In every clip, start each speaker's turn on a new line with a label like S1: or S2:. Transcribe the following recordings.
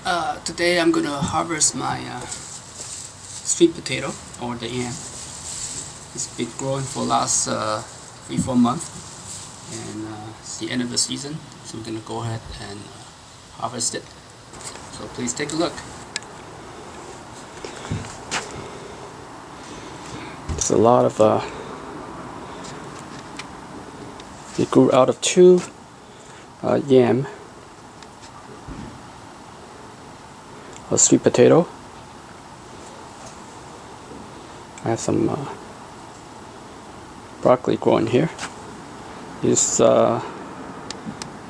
S1: Today I'm gonna harvest my sweet potato or the yam. It's been growing for last 3-4 months, and it's the end of the season, so we're gonna go ahead and harvest it. So please take a look. There's a lot of it grew out of 2 yam, a sweet potato. I have some broccoli growing here. It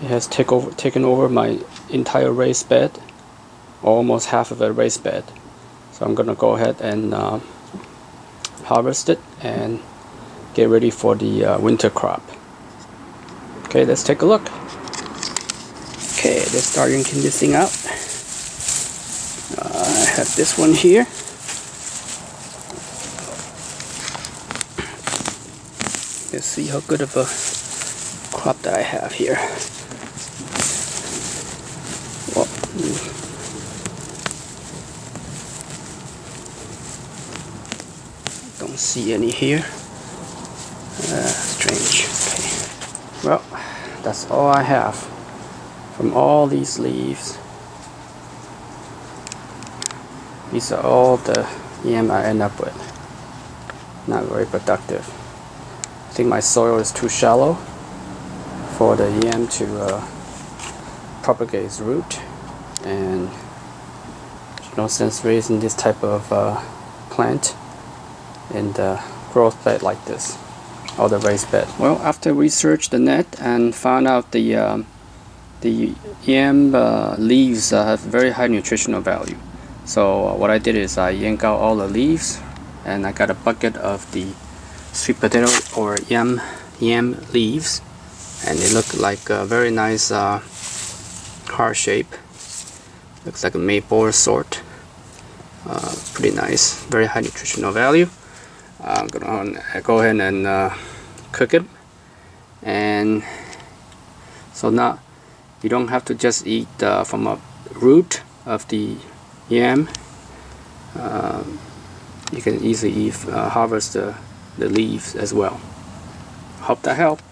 S1: has taken over my entire raised bed, almost half of a raised bed. So I'm gonna go ahead and harvest it and get ready for the winter crop. Okay, let's take a look. Okay, let's start yanking this thing out. I have this one here. Let's see how good of a crop that I have here. Well, don't see any here. Strange. Okay. Well, that's all I have from all these leaves. These are all the yam I end up with. Not very productive. I think my soil is too shallow for the yam to propagate its root, and there's no sense raising this type of plant in the growth bed like this, or the raised bed. Well, after researched the net and found out the yam leaves have very high nutritional value. So what I did is I yanked out all the leaves, and I got a bucket of the sweet potato or yam leaves, and they look like a very nice heart shape. Looks like a maple sort. Pretty nice, very high nutritional value. I'm gonna go ahead and cook it, and so now you don't have to just eat from a root of the yam. You can easily harvest the leaves as well. Hope that helped.